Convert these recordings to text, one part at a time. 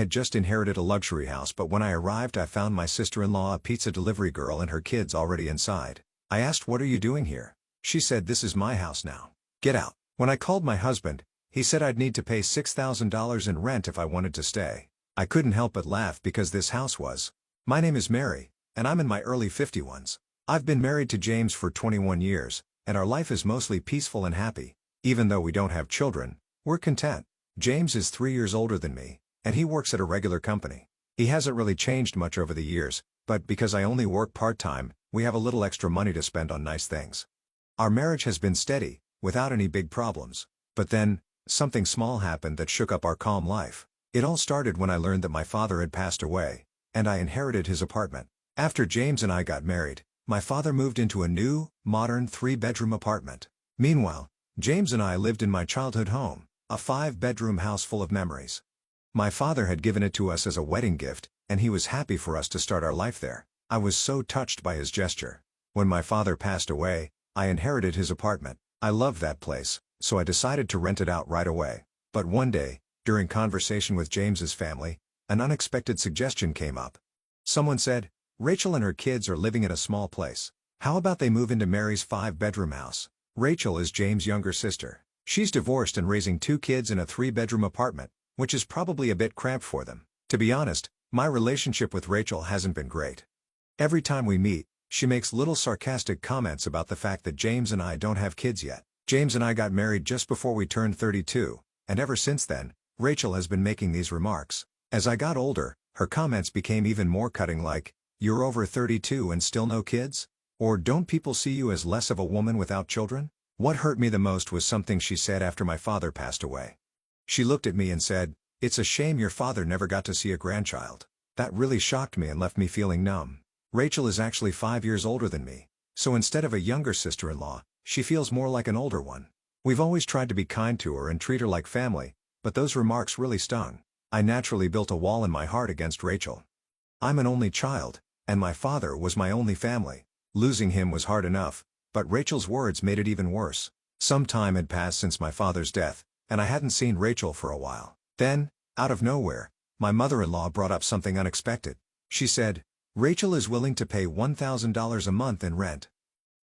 had just inherited a luxury house, but when I arrived I found my sister-in-law, a pizza delivery girl, and her kids already inside. I asked, "What are you doing here?" She said, "This is my house now. Get out." When I called my husband, he said I'd need to pay $6,000 in rent if I wanted to stay. I couldn't help but laugh because this house was. My name is Mary, and I'm in my early 51s. I've been married to James for 21 years, and our life is mostly peaceful and happy. Even though we don't have children, we're content. James is 3 years older than me, and he works at a regular company. He hasn't really changed much over the years, but because I only work part-time, we have a little extra money to spend on nice things. Our marriage has been steady, without any big problems. But then, something small happened that shook up our calm life. It all started when I learned that my father had passed away, and I inherited his apartment. After James and I got married, my father moved into a new, modern 3-bedroom apartment. Meanwhile, James and I lived in my childhood home, a 5-bedroom house full of memories. My father had given it to us as a wedding gift, and he was happy for us to start our life there. I was so touched by his gesture. When my father passed away, I inherited his apartment. I loved that place, so I decided to rent it out right away. But one day, during conversation with James's family, an unexpected suggestion came up. Someone said, "Rachel and her kids are living in a small place. How about they move into Mary's 5-bedroom house?" Rachel is James' younger sister. She's divorced and raising 2 kids in a 3-bedroom apartment, which is probably a bit cramped for them. To be honest, my relationship with Rachel hasn't been great. Every time we meet, she makes little sarcastic comments about the fact that James and I don't have kids yet. James and I got married just before we turned 32, and ever since then, Rachel has been making these remarks. As I got older, her comments became even more cutting, like, "You're over 32 and still no kids?" Or, "Don't people see you as less of a woman without children?" What hurt me the most was something she said after my father passed away. She looked at me and said, "It's a shame your father never got to see a grandchild." That really shocked me and left me feeling numb. Rachel is actually 5 years older than me, so instead of a younger sister-in-law, she feels more like an older one. We've always tried to be kind to her and treat her like family, but those remarks really stung. I naturally built a wall in my heart against Rachel. I'm an only child, and my father was my only family. Losing him was hard enough, but Rachel's words made it even worse. Some time had passed since my father's death, and I hadn't seen Rachel for a while. Then, out of nowhere, my mother-in-law brought up something unexpected. She said, "Rachel is willing to pay $1,000 a month in rent."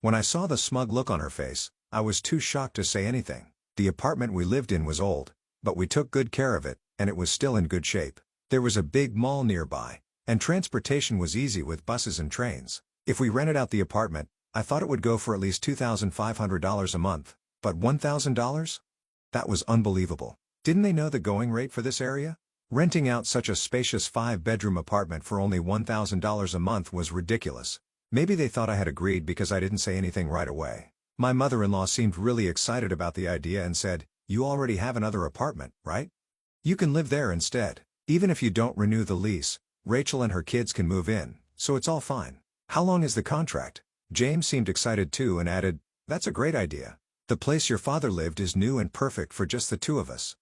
When I saw the smug look on her face, I was too shocked to say anything. The apartment we lived in was old, but we took good care of it, and it was still in good shape. There was a big mall nearby, and transportation was easy with buses and trains. If we rented out the apartment, I thought it would go for at least $2,500 a month. But $1,000? That was unbelievable. Didn't they know the going rate for this area? Renting out such a spacious 5-bedroom apartment for only $1,000 a month was ridiculous. Maybe they thought I had agreed because I didn't say anything right away. My mother-in-law seemed really excited about the idea and said, "You already have another apartment, right? You can live there instead. Even if you don't renew the lease, Rachel and her kids can move in, so it's all fine." "How long is the contract?" James seemed excited too and added, "That's a great idea. The place your father lived is new and perfect for just the 2 of us."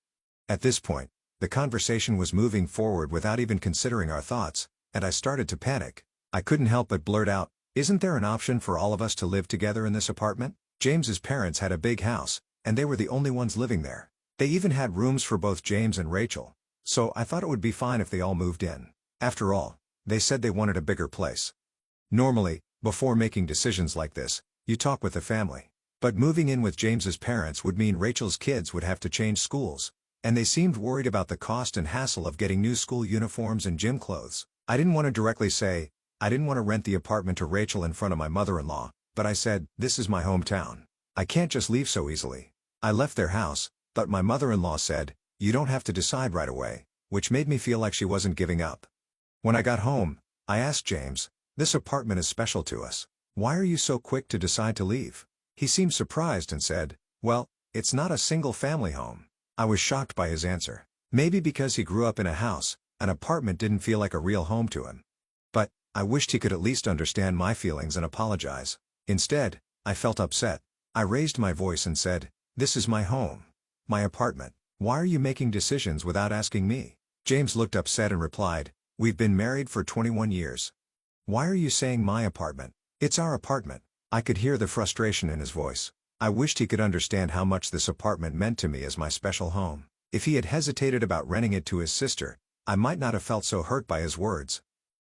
At this point, the conversation was moving forward without even considering our thoughts, and I started to panic. I couldn't help but blurt out, "Isn't there an option for all of us to live together in this apartment?" James's parents had a big house, and they were the only ones living there. They even had rooms for both James and Rachel, so I thought it would be fine if they all moved in. After all, they said they wanted a bigger place. Normally, before making decisions like this, you talk with the family. But moving in with James's parents would mean Rachel's kids would have to change schools, and they seemed worried about the cost and hassle of getting new school uniforms and gym clothes. I didn't want to directly say, I didn't want to rent the apartment to Rachel in front of my mother-in-law, but I said, "This is my hometown. I can't just leave so easily." I left their house, but my mother-in-law said, "You don't have to decide right away," which made me feel like she wasn't giving up. When I got home, I asked James, "This apartment is special to us. Why are you so quick to decide to leave?" He seemed surprised and said, "Well, it's not a single-family home." I was shocked by his answer. Maybe because he grew up in a house, an apartment didn't feel like a real home to him. But I wished he could at least understand my feelings and apologize. Instead, I felt upset. I raised my voice and said, "This is my home. My apartment. Why are you making decisions without asking me?" James looked upset and replied, "We've been married for 21 years. Why are you saying my apartment? It's our apartment." I could hear the frustration in his voice. I wished he could understand how much this apartment meant to me as my special home. If he had hesitated about renting it to his sister, I might not have felt so hurt by his words.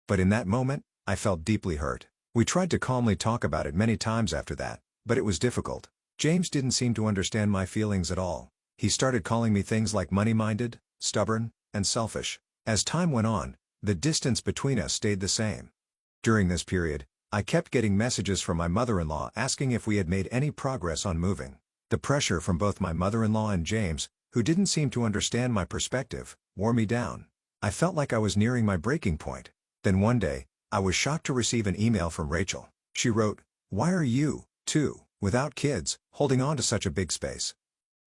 But in that moment, I felt deeply hurt. We tried to calmly talk about it many times after that, but it was difficult. James didn't seem to understand my feelings at all. He started calling me things like money-minded, stubborn, and selfish. As time went on, the distance between us stayed the same. During this period, I kept getting messages from my mother-in-law asking if we had made any progress on moving. The pressure from both my mother-in-law and James, who didn't seem to understand my perspective, wore me down. I felt like I was nearing my breaking point. Then one day, I was shocked to receive an email from Rachel. She wrote, "Why are you, too, without kids, holding on to such a big space?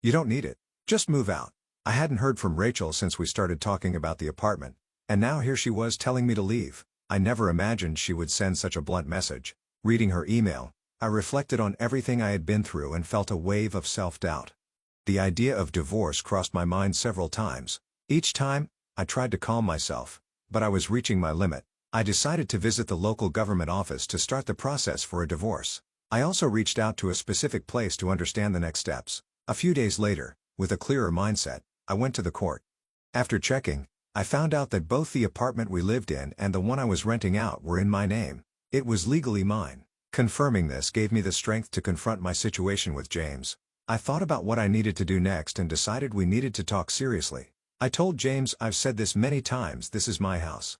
You don't need it. Just move out." I hadn't heard from Rachel since we started talking about the apartment, and now here she was telling me to leave. I never imagined she would send such a blunt message. Reading her email, I reflected on everything I had been through and felt a wave of self-doubt. The idea of divorce crossed my mind several times. Each time, I tried to calm myself, but I was reaching my limit. I decided to visit the local government office to start the process for a divorce. I also reached out to a specific place to understand the next steps. A few days later, with a clearer mindset, I went to the court. After checking, I found out that both the apartment we lived in and the one I was renting out were in my name. It was legally mine. Confirming this gave me the strength to confront my situation with James. I thought about what I needed to do next and decided we needed to talk seriously. I told James, "I've said this many times, this is my house.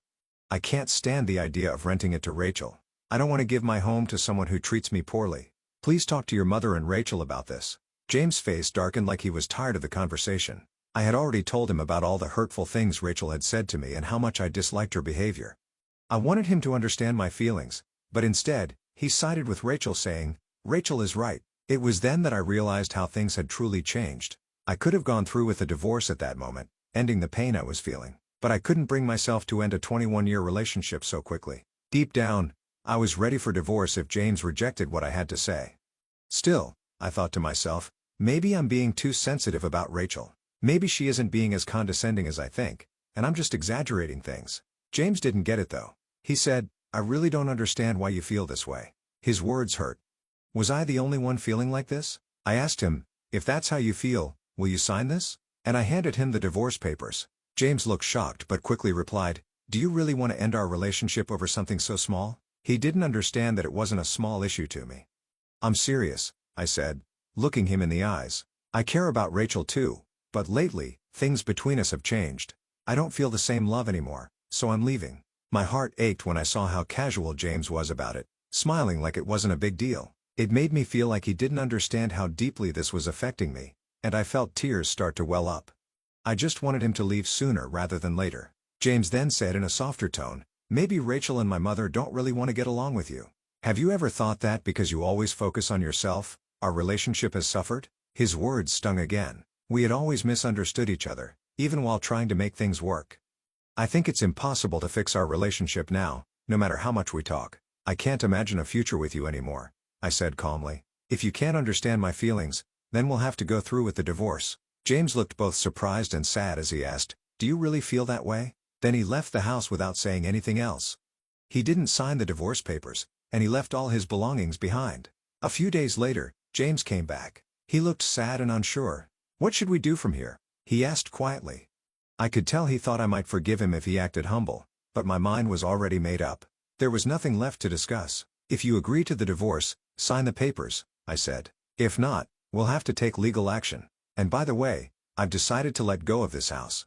I can't stand the idea of renting it to Rachel. I don't want to give my home to someone who treats me poorly. Please talk to your mother and Rachel about this." James' face darkened like he was tired of the conversation. I had already told him about all the hurtful things Rachel had said to me and how much I disliked her behavior. I wanted him to understand my feelings, but instead, he sided with Rachel, saying, "Rachel is right." It was then that I realized how things had truly changed. I could have gone through with a divorce at that moment, ending the pain I was feeling, but I couldn't bring myself to end a 21-year relationship so quickly. Deep down, I was ready for divorce if James rejected what I had to say. Still, I thought to myself, maybe I'm being too sensitive about Rachel. Maybe she isn't being as condescending as I think, and I'm just exaggerating things. James didn't get it though. He said, "I really don't understand why you feel this way." His words hurt. Was I the only one feeling like this? I asked him, "If that's how you feel, will you sign this?" And I handed him the divorce papers. James looked shocked but quickly replied, "Do you really want to end our relationship over something so small?" He didn't understand that it wasn't a small issue to me. "I'm serious," I said, looking him in the eyes. "I care about Rachel too, but lately, things between us have changed. I don't feel the same love anymore, so I'm leaving." My heart ached when I saw how casual James was about it, smiling like it wasn't a big deal. It made me feel like he didn't understand how deeply this was affecting me, and I felt tears start to well up. I just wanted him to leave sooner rather than later. James then said in a softer tone, "Maybe Rachel and my mother don't really want to get along with you. Have you ever thought that because you always focus on yourself, our relationship has suffered?" His words stung again. We had always misunderstood each other, even while trying to make things work. "I think it's impossible to fix our relationship now, no matter how much we talk. I can't imagine a future with you anymore," I said calmly. "If you can't understand my feelings, then we'll have to go through with the divorce." James looked both surprised and sad as he asked, "Do you really feel that way?" Then he left the house without saying anything else. He didn't sign the divorce papers, and he left all his belongings behind. A few days later, James came back. He looked sad and unsure. "What should we do from here?" he asked quietly. I could tell he thought I might forgive him if he acted humble, but my mind was already made up. There was nothing left to discuss. "If you agree to the divorce, sign the papers," I said. "If not, we'll have to take legal action. And by the way, I've decided to let go of this house."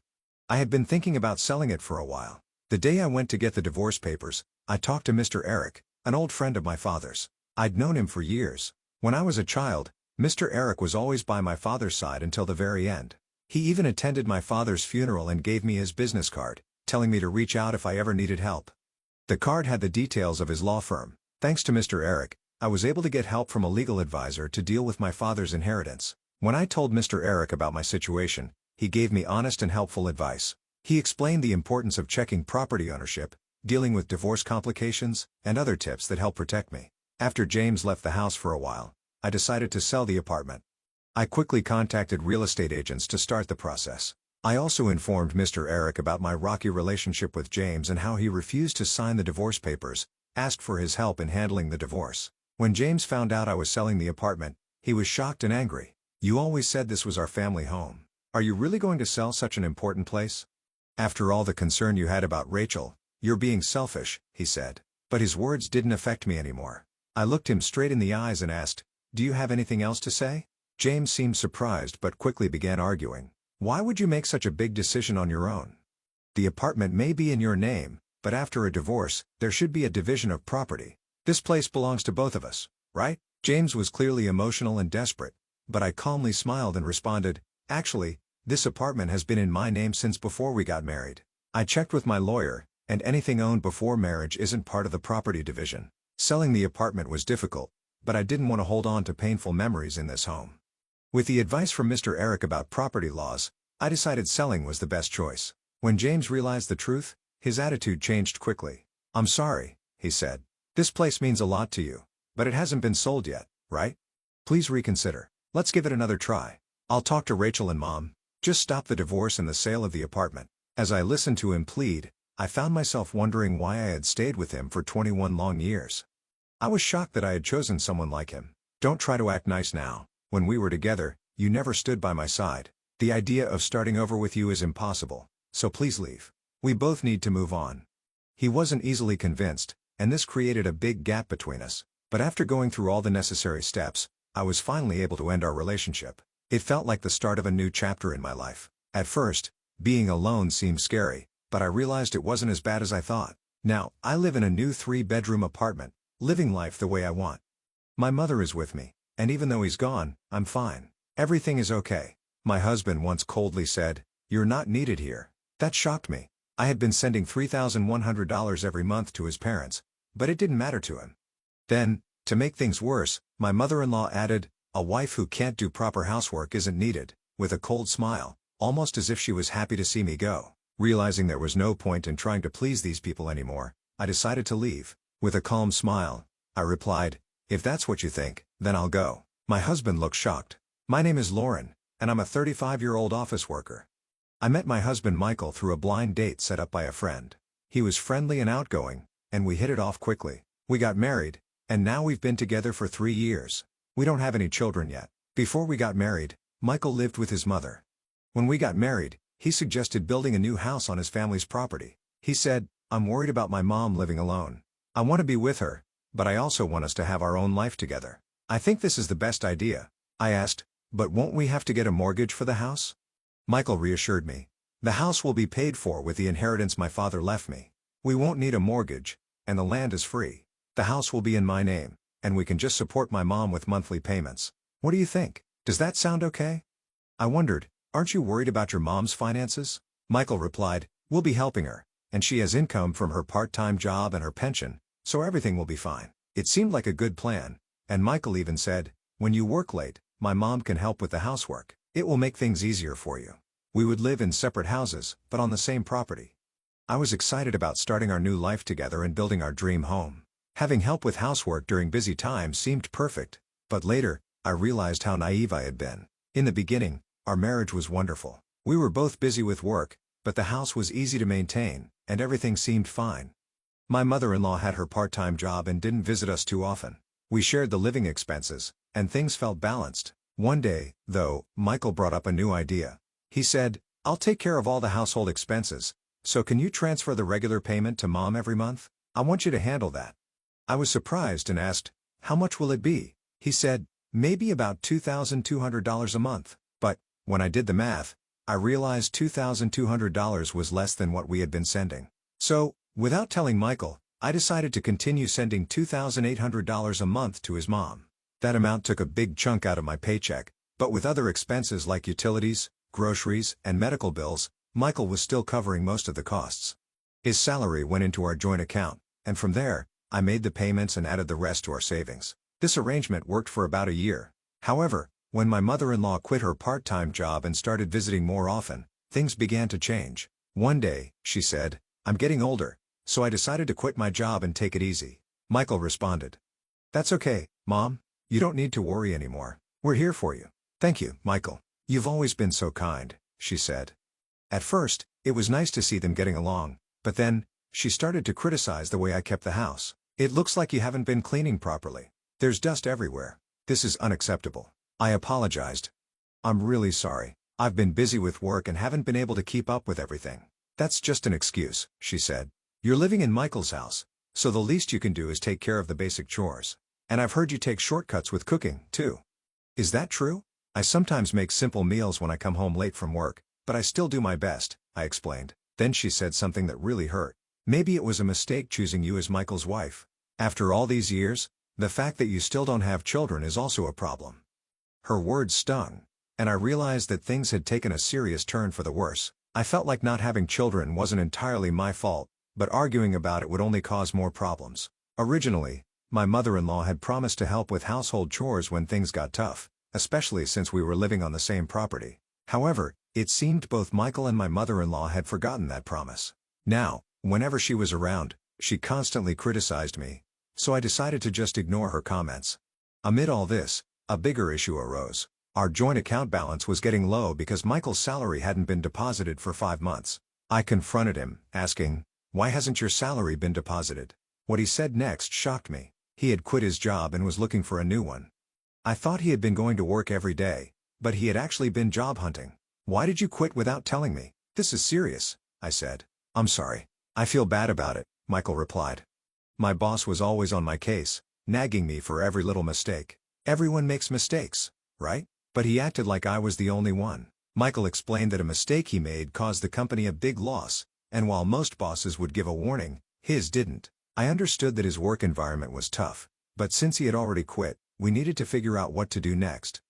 I had been thinking about selling it for a while. The day I went to get the divorce papers, I talked to Mr. Eric, an old friend of my father's. I'd known him for years. When I was a child, Mr. Eric was always by my father's side until the very end. He even attended my father's funeral and gave me his business card, telling me to reach out if I ever needed help. The card had the details of his law firm. Thanks to Mr. Eric, I was able to get help from a legal advisor to deal with my father's inheritance. When I told Mr. Eric about my situation, he gave me honest and helpful advice. He explained the importance of checking property ownership, dealing with divorce complications, and other tips that help protect me. After James left the house for a while, I decided to sell the apartment. I quickly contacted real estate agents to start the process. I also informed Mr. Eric about my rocky relationship with James and how he refused to sign the divorce papers, asked for his help in handling the divorce. When James found out I was selling the apartment, he was shocked and angry. "You always said this was our family home. Are you really going to sell such an important place?" After all the concern you had about Rachel, you're being selfish, he said. But his words didn't affect me anymore. I looked him straight in the eyes and asked, "Do you have anything else to say?" James seemed surprised but quickly began arguing. "Why would you make such a big decision on your own? The apartment may be in your name, but after a divorce, there should be a division of property. This place belongs to both of us, right?" James was clearly emotional and desperate, but I calmly smiled and responded, "Actually, this apartment has been in my name since before we got married. I checked with my lawyer, and anything owned before marriage isn't part of the property division." Selling the apartment was difficult, but I didn't want to hold on to painful memories in this home. With the advice from Mr. Eric about property laws, I decided selling was the best choice. When James realized the truth, his attitude changed quickly. "I'm sorry," he said. "This place means a lot to you, but it hasn't been sold yet, right? Please reconsider. Let's give it another try. I'll talk to Rachel and Mom. Just stop the divorce and the sale of the apartment." As I listened to him plead, I found myself wondering why I had stayed with him for 21 long years. I was shocked that I had chosen someone like him. "Don't try to act nice now. When we were together, you never stood by my side. The idea of starting over with you is impossible, so please leave. We both need to move on." He wasn't easily convinced, and this created a big gap between us, but after going through all the necessary steps, I was finally able to end our relationship. It felt like the start of a new chapter in my life. At first, being alone seemed scary, but I realized it wasn't as bad as I thought. Now, I live in a new 3-bedroom apartment, living life the way I want. My mother is with me, and even though he's gone, I'm fine. Everything is okay. My husband once coldly said, "You're not needed here." That shocked me. I had been sending $3,100 every month to his parents, but it didn't matter to him. Then, to make things worse, my mother-in-law added, "A wife who can't do proper housework isn't needed," with a cold smile, almost as if she was happy to see me go. Realizing there was no point in trying to please these people anymore, I decided to leave. With a calm smile, I replied, "If that's what you think, then I'll go." My husband looked shocked. "My name is Lauren, and I'm a 35-year-old office worker." I met my husband Michael through a blind date set up by a friend. He was friendly and outgoing, and we hit it off quickly. We got married, and now we've been together for 3 years. We don't have any children yet. Before we got married, Michael lived with his mother. When we got married, he suggested building a new house on his family's property. He said, "I'm worried about my mom living alone. I want to be with her, but I also want us to have our own life together. I think this is the best idea." I asked, "But won't we have to get a mortgage for the house?" Michael reassured me. "The house will be paid for with the inheritance my father left me. We won't need a mortgage, and the land is free. The house will be in my name, and we can just support my mom with monthly payments. What do you think? Does that sound okay?" I wondered, "Aren't you worried about your mom's finances?" Michael replied, "We'll be helping her, and she has income from her part-time job and her pension, so everything will be fine." It seemed like a good plan, and Michael even said, "When you work late, my mom can help with the housework. It will make things easier for you." We would live in separate houses, but on the same property. I was excited about starting our new life together and building our dream home. Having help with housework during busy times seemed perfect, but later, I realized how naive I had been. In the beginning, our marriage was wonderful. We were both busy with work, but the house was easy to maintain, and everything seemed fine. My mother-in-law had her part-time job and didn't visit us too often. We shared the living expenses, and things felt balanced. One day, though, Michael brought up a new idea. He said, "I'll take care of all the household expenses, so can you transfer the regular payment to Mom every month? I want you to handle that." I was surprised and asked, "How much will it be?" He said, "Maybe about $2,200 a month." But, when I did the math, I realized $2,200 was less than what we had been sending. So, without telling Michael, I decided to continue sending $2,800 a month to his mom. That amount took a big chunk out of my paycheck, but with other expenses like utilities, groceries, and medical bills, Michael was still covering most of the costs. His salary went into our joint account, and from there, I made the payments and added the rest to our savings. This arrangement worked for about a year. However, when my mother-in-law quit her part-time job and started visiting more often, things began to change. One day, she said, "I'm getting older, so I decided to quit my job and take it easy." Michael responded, "That's okay, Mom. You don't need to worry anymore. We're here for you." "Thank you, Michael. You've always been so kind," she said. At first, it was nice to see them getting along, but then, she started to criticize the way I kept the house. "It looks like you haven't been cleaning properly. There's dust everywhere. This is unacceptable." I apologized. "I'm really sorry. I've been busy with work and haven't been able to keep up with everything." That's just an excuse, she said. You're living in Michael's house, so the least you can do is take care of the basic chores. And I've heard you take shortcuts with cooking, too. Is that true? I sometimes make simple meals when I come home late from work, but I still do my best, I explained. Then she said something that really hurt. Maybe it was a mistake choosing you as Michael's wife. After all these years, the fact that you still don't have children is also a problem. Her words stung, and I realized that things had taken a serious turn for the worse. I felt like not having children wasn't entirely my fault, but arguing about it would only cause more problems. Originally, my mother-in-law had promised to help with household chores when things got tough, especially since we were living on the same property. However, it seemed both Michael and my mother-in-law had forgotten that promise. Now, whenever she was around, she constantly criticized me, so I decided to just ignore her comments. Amid all this, a bigger issue arose. Our joint account balance was getting low because Michael's salary hadn't been deposited for 5 months. I confronted him, asking, "Why hasn't your salary been deposited?" What he said next shocked me. He had quit his job and was looking for a new one. I thought he had been going to work every day, but he had actually been job hunting. "Why did you quit without telling me? This is serious," I said. "I'm sorry. I feel bad about it," Michael replied. My boss was always on my case, nagging me for every little mistake. Everyone makes mistakes, right? But he acted like I was the only one. Michael explained that a mistake he made caused the company a big loss, and while most bosses would give a warning, his didn't. I understood that his work environment was tough, but since he had already quit, we needed to figure out what to do next.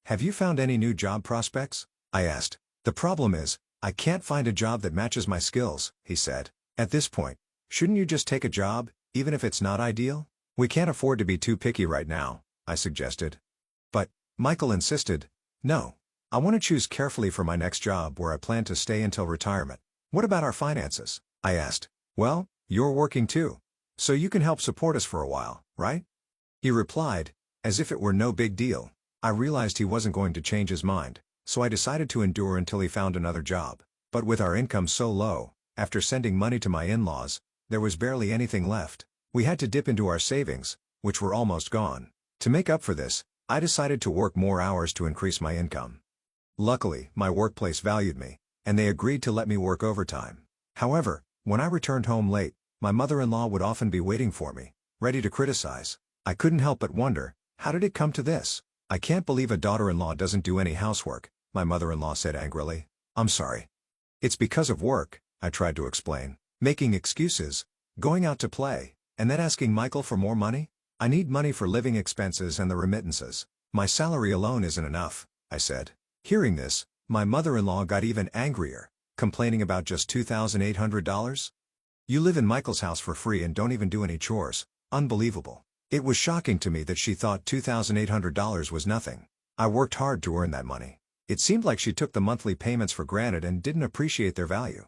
"Have you found any new job prospects?" I asked. "The problem is, I can't find a job that matches my skills," he said. "At this point, shouldn't you just take a job, even if it's not ideal?" "We can't afford to be too picky right now," I suggested. But Michael insisted, "No. I want to choose carefully for my next job where I plan to stay until retirement." "What about our finances?" I asked. "Well, you're working too, so you can help support us for a while, right?" He replied, as if it were no big deal. I realized he wasn't going to change his mind, so I decided to endure until he found another job. But with our income so low, after sending money to my in-laws, there was barely anything left. We had to dip into our savings, which were almost gone. To make up for this, I decided to work more hours to increase my income. Luckily, my workplace valued me, and they agreed to let me work overtime. However, when I returned home late, my mother-in-law would often be waiting for me, ready to criticize. I couldn't help but wonder, how did it come to this? "I can't believe a daughter-in-law doesn't do any housework," my mother-in-law said angrily. "I'm sorry. It's because of work," I tried to explain, making excuses, going out to play, and then asking Michael for more money. "I need money for living expenses and the remittances. My salary alone isn't enough," I said. Hearing this, my mother-in-law got even angrier, complaining about just $2,800? "You live in Michael's house for free and don't even do any chores. Unbelievable." It was shocking to me that she thought $2,800 was nothing. I worked hard to earn that money. It seemed like she took the monthly payments for granted and didn't appreciate their value.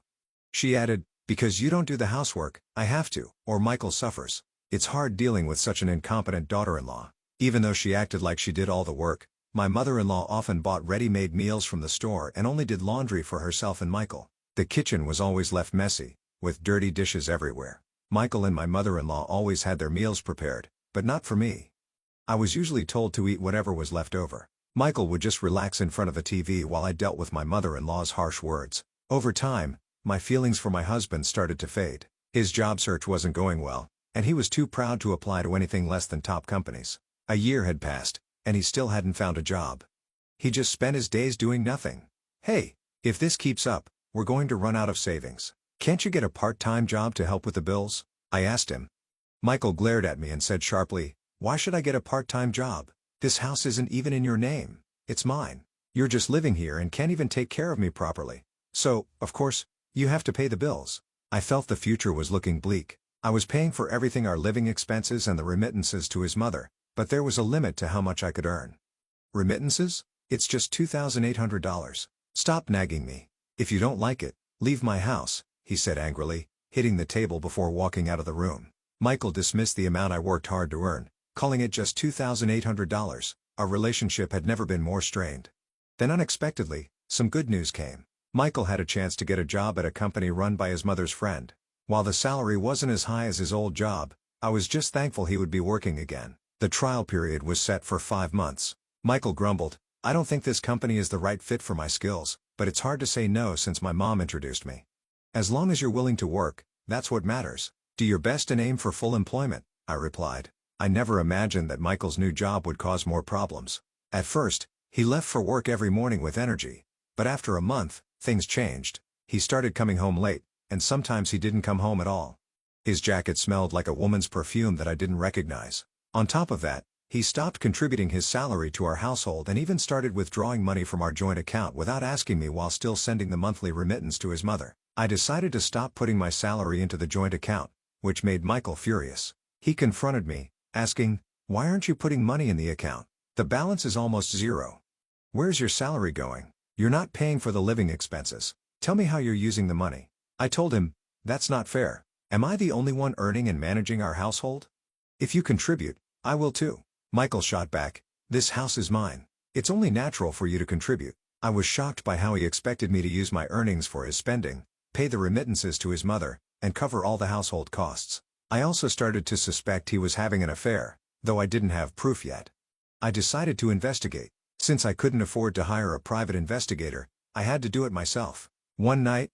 She added, "Because you don't do the housework, I have to, or Michael suffers." It's hard dealing with such an incompetent daughter-in-law. Even though she acted like she did all the work, my mother-in-law often bought ready-made meals from the store and only did laundry for herself and Michael. The kitchen was always left messy, with dirty dishes everywhere. Michael and my mother-in-law always had their meals prepared, but not for me. I was usually told to eat whatever was left over. Michael would just relax in front of the TV while I dealt with my mother-in-law's harsh words. Over time, my feelings for my husband started to fade. His job search wasn't going well, and he was too proud to apply to anything less than top companies. A year had passed, and he still hadn't found a job. He just spent his days doing nothing. "Hey, if this keeps up, we're going to run out of savings. Can't you get a part-time job to help with the bills?" I asked him. Michael glared at me and said sharply, "Why should I get a part-time job? This house isn't even in your name. It's mine. You're just living here and can't even take care of me properly. So, of course, you have to pay the bills." I felt the future was looking bleak. I was paying for everything, our living expenses and the remittances to his mother, but there was a limit to how much I could earn. "Remittances? It's just $2,800. Stop nagging me. If you don't like it, leave my house," he said angrily, hitting the table before walking out of the room. Michael dismissed the amount I worked hard to earn, calling it just $2,800. Our relationship had never been more strained. Then unexpectedly, some good news came. Michael had a chance to get a job at a company run by his mother's friend. While the salary wasn't as high as his old job, I was just thankful he would be working again. The trial period was set for 5 months. Michael grumbled, "I don't think this company is the right fit for my skills, but it's hard to say no since my mom introduced me." As long as you're willing to work, that's what matters. Do your best and aim for full employment, I replied. I never imagined that Michael's new job would cause more problems. At first, he left for work every morning with energy. But after a month, things changed. He started coming home late, and sometimes he didn't come home at all. His jacket smelled like a woman's perfume that I didn't recognize. On top of that, he stopped contributing his salary to our household and even started withdrawing money from our joint account without asking me while still sending the monthly remittance to his mother. I decided to stop putting my salary into the joint account, which made Michael furious. He confronted me, asking, "Why aren't you putting money in the account? The balance is almost zero. Where's your salary going? You're not paying for the living expenses. Tell me how you're using the money." I told him, "That's not fair. Am I the only one earning and managing our household? If you contribute, I will too." Michael shot back, "This house is mine. It's only natural for you to contribute." I was shocked by how he expected me to use my earnings for his spending, pay the remittances to his mother, and cover all the household costs. I also started to suspect he was having an affair, though I didn't have proof yet. I decided to investigate. Since I couldn't afford to hire a private investigator, I had to do it myself. One night,